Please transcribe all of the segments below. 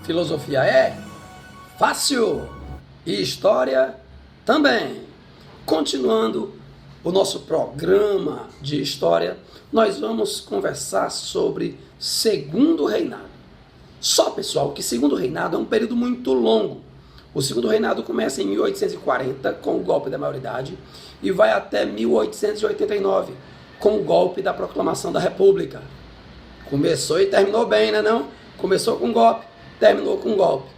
Filosofia é fácil e história também. Continuando o nosso programa de história, nós vamos conversar sobre Segundo Reinado. Só, pessoal, que Segundo Reinado é um período muito longo. O Segundo Reinado começa em 1840, com o golpe da maioridade, e vai até 1889, com o golpe da proclamação da República. Começou e terminou bem, né não? Começou com golpe, terminou com golpe.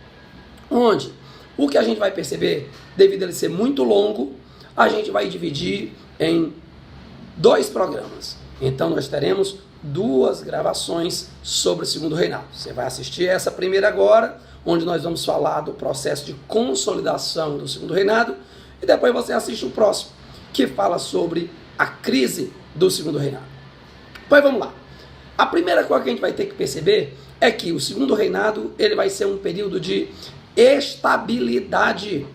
Onde? O que a gente vai perceber, devido a ele ser muito longo, a gente vai dividir em 2 programas. Então nós teremos 2 gravações sobre o Segundo Reinado. Você vai assistir essa primeira agora, onde nós vamos falar do processo de consolidação do Segundo Reinado, e depois você assiste o próximo, que fala sobre a crise do Segundo Reinado. Pois vamos lá. A primeira coisa que a gente vai ter que perceber é que o Segundo Reinado ele vai ser um período de estabilidade.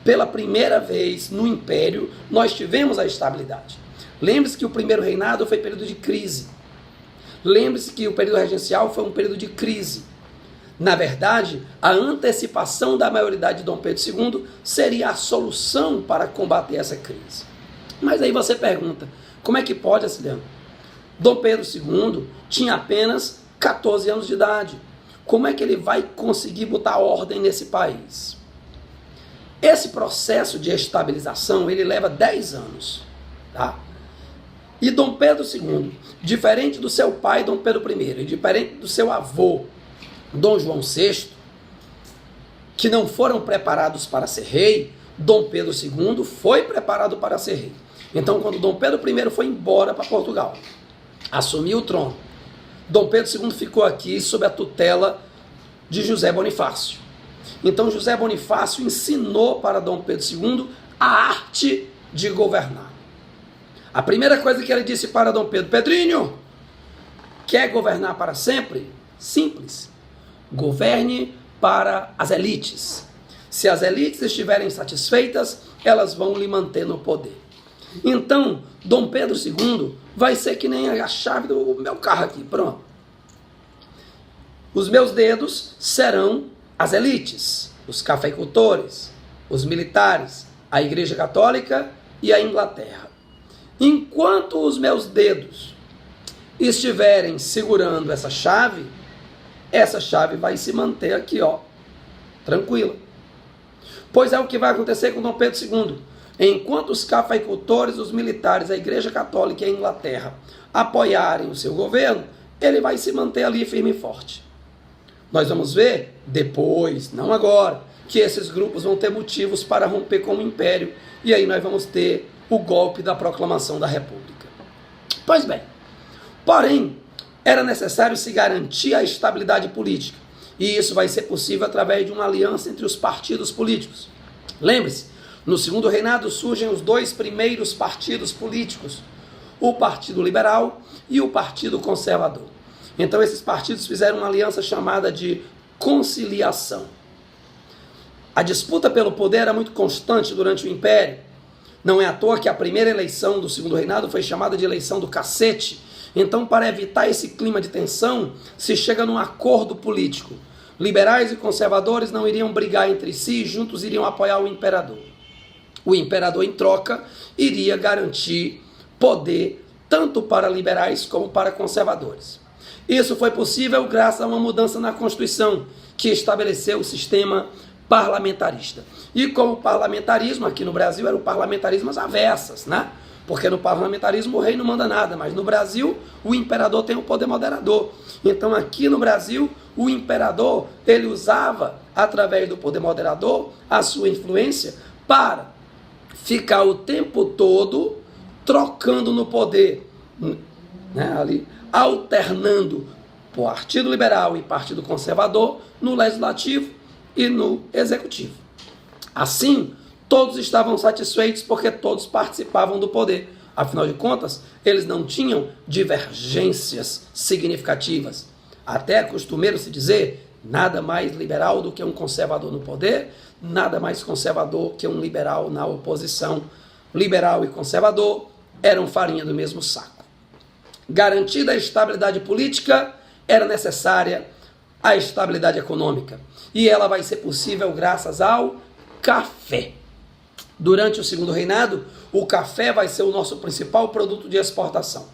Pela primeira vez no Império, nós tivemos a estabilidade. Lembre-se que o primeiro reinado foi período de crise. Lembre-se que o período regencial foi um período de crise. Na verdade, a antecipação da maioridade de Dom Pedro II seria a solução para combater essa crise. Mas aí você pergunta, como é que pode, Aciliano? Dom Pedro II tinha apenas 14 anos de idade. Como é que ele vai conseguir botar ordem nesse país? Esse processo de estabilização, ele leva 10 anos. Tá? E Dom Pedro II, diferente do seu pai, Dom Pedro I, e diferente do seu avô, Dom João VI, que não foram preparados para ser rei, Dom Pedro II foi preparado para ser rei. Então, quando Dom Pedro I foi embora para Portugal, assumiu o trono, Dom Pedro II ficou aqui sob a tutela de José Bonifácio. Então José Bonifácio ensinou para Dom Pedro II a arte de governar. A primeira coisa que ele disse para Dom Pedro: Pedrinho, quer governar para sempre? Simples. Governe para as elites. Se as elites estiverem satisfeitas, elas vão lhe manter no poder. Então, Dom Pedro II vai ser que nem a chave do meu carro aqui, pronto. Os meus dedos serão as elites, os cafeicultores, os militares, a Igreja Católica e a Inglaterra. Enquanto os meus dedos estiverem segurando essa chave vai se manter aqui, ó, tranquila. Pois é o que vai acontecer com Dom Pedro II. Enquanto os cafeicultores, os militares, a Igreja Católica e a Inglaterra apoiarem o seu governo, ele vai se manter ali firme e forte. Nós vamos ver depois, não agora, que esses grupos vão ter motivos para romper com o Império, e aí nós vamos ter o golpe da proclamação da República. Pois bem, porém, era necessário se garantir a estabilidade política, e isso vai ser possível através de uma aliança entre os partidos políticos. Lembre-se, no Segundo Reinado surgem os 2 primeiros partidos políticos, o Partido Liberal e o Partido Conservador. Então esses partidos fizeram uma aliança chamada de conciliação. A disputa pelo poder era muito constante durante o Império. Não é à toa que a primeira eleição do Segundo Reinado foi chamada de eleição do cacete. Então, para evitar esse clima de tensão, se chega num acordo político. Liberais e conservadores não iriam brigar entre si, juntos iriam apoiar o imperador. O imperador, em troca, iria garantir poder tanto para liberais como para conservadores. Isso foi possível graças a uma mudança na Constituição, que estabeleceu o sistema parlamentarista. E como o parlamentarismo aqui no Brasil era o parlamentarismo às avessas, né? Porque no parlamentarismo o rei não manda nada, mas no Brasil o imperador tem o poder moderador. Então aqui no Brasil o imperador ele usava, através do poder moderador, a sua influência para ficar o tempo todo trocando no poder, né, ali, alternando Partido Liberal e Partido Conservador no Legislativo e no Executivo. Assim, todos estavam satisfeitos porque todos participavam do poder. Afinal de contas, eles não tinham divergências significativas. Até é costumeiro se dizer, nada mais liberal do que um conservador no poder, nada mais conservador que um liberal na oposição. Liberal e conservador eram farinha do mesmo saco. Garantida a estabilidade política, era necessária a estabilidade econômica. E ela vai ser possível graças ao café. Durante o segundo reinado, o café vai ser o nosso principal produto de exportação.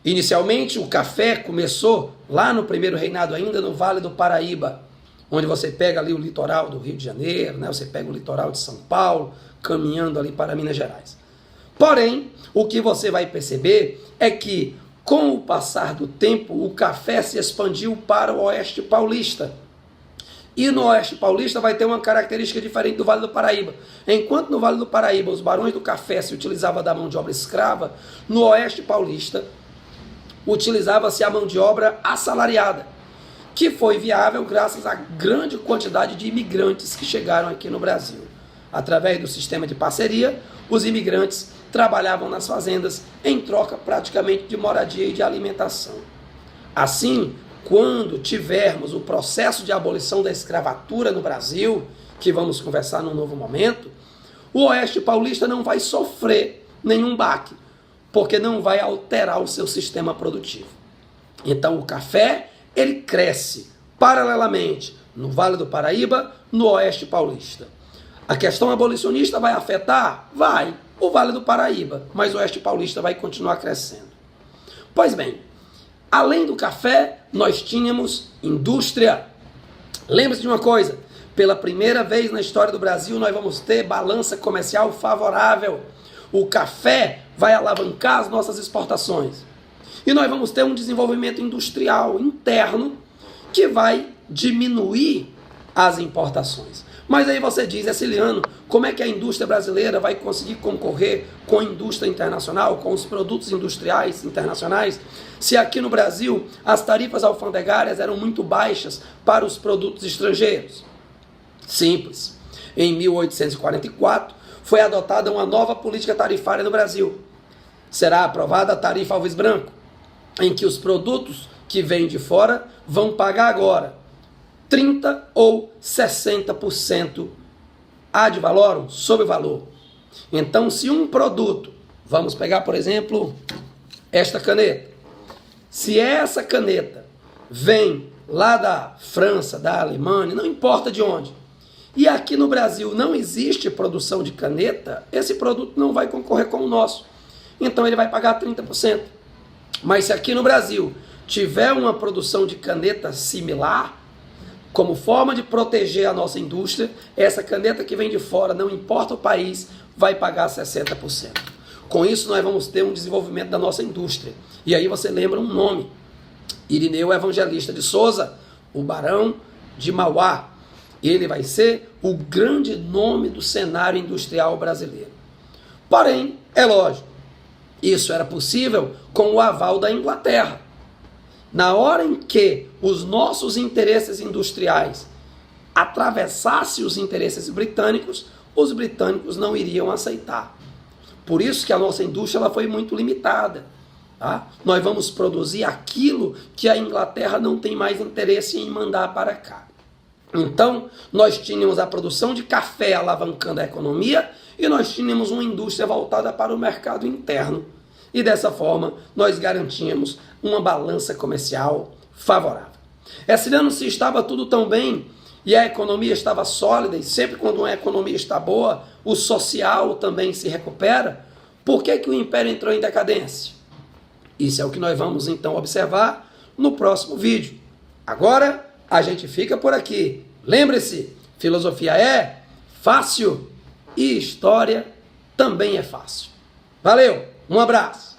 Inicialmente, o café começou lá no primeiro reinado, ainda no Vale do Paraíba, onde você pega ali o litoral do Rio de Janeiro, né? Você pega o litoral de São Paulo, caminhando ali para Minas Gerais. Porém, o que você vai perceber é que, com o passar do tempo, o café se expandiu para o Oeste Paulista. E no Oeste Paulista vai ter uma característica diferente do Vale do Paraíba. Enquanto no Vale do Paraíba os barões do café se utilizavam da mão de obra escrava, no Oeste Paulista utilizava-se a mão de obra assalariada, que foi viável graças à grande quantidade de imigrantes que chegaram aqui no Brasil. Através do sistema de parceria, os imigrantes trabalhavam nas fazendas em troca praticamente de moradia e de alimentação. Assim, quando tivermos o processo de abolição da escravatura no Brasil, que vamos conversar num novo momento, o Oeste Paulista não vai sofrer nenhum baque, porque não vai alterar o seu sistema produtivo. Então o café, ele cresce paralelamente no Vale do Paraíba, no Oeste Paulista. A questão abolicionista vai afetar? Vai, o Vale do Paraíba, mas o Oeste Paulista vai continuar crescendo. Pois bem, além do café, nós tínhamos indústria. Lembre-se de uma coisa, pela primeira vez na história do Brasil, nós vamos ter balança comercial favorável. O café vai alavancar as nossas exportações. E nós vamos ter um desenvolvimento industrial interno que vai diminuir as importações. Mas aí você diz, Ceciliano, como é que a indústria brasileira vai conseguir concorrer com a indústria internacional, com os produtos industriais internacionais, se aqui no Brasil as tarifas alfandegárias eram muito baixas para os produtos estrangeiros? Simples. Em 1844 foi adotada uma nova política tarifária no Brasil. Será aprovada a tarifa Alves Branco, em que os produtos que vêm de fora vão pagar agora 30% ou 60% ad valorem, sobre valor. Então, se um produto, vamos pegar, por exemplo, esta caneta. Se essa caneta vem lá da França, da Alemanha, não importa de onde, e aqui no Brasil não existe produção de caneta, esse produto não vai concorrer com o nosso. Então ele vai pagar 30%. Mas se aqui no Brasil tiver uma produção de caneta similar, como forma de proteger a nossa indústria, essa caneta que vem de fora, não importa o país, vai pagar 60%. Com isso nós vamos ter um desenvolvimento da nossa indústria. E aí você lembra um nome, Irineu Evangelista de Souza, o Barão de Mauá. Ele vai ser o grande nome do cenário industrial brasileiro. Porém, é lógico, isso era possível com o aval da Inglaterra. Na hora em que os nossos interesses industriais atravessassem os interesses britânicos, os britânicos não iriam aceitar. Por isso que a nossa indústria ela foi muito limitada. Tá? Nós vamos produzir aquilo que a Inglaterra não tem mais interesse em mandar para cá. Então, nós tínhamos a produção de café alavancando a economia e nós tínhamos uma indústria voltada para o mercado interno. E dessa forma, nós garantíamos uma balança comercial favorável. Ceciliano, se estava tudo tão bem e a economia estava sólida, e sempre quando uma economia está boa, o social também se recupera, por que o Império entrou em decadência? Isso é o que nós vamos então observar no próximo vídeo. Agora, a gente fica por aqui. Lembre-se, filosofia é fácil e história também é fácil. Valeu, um abraço.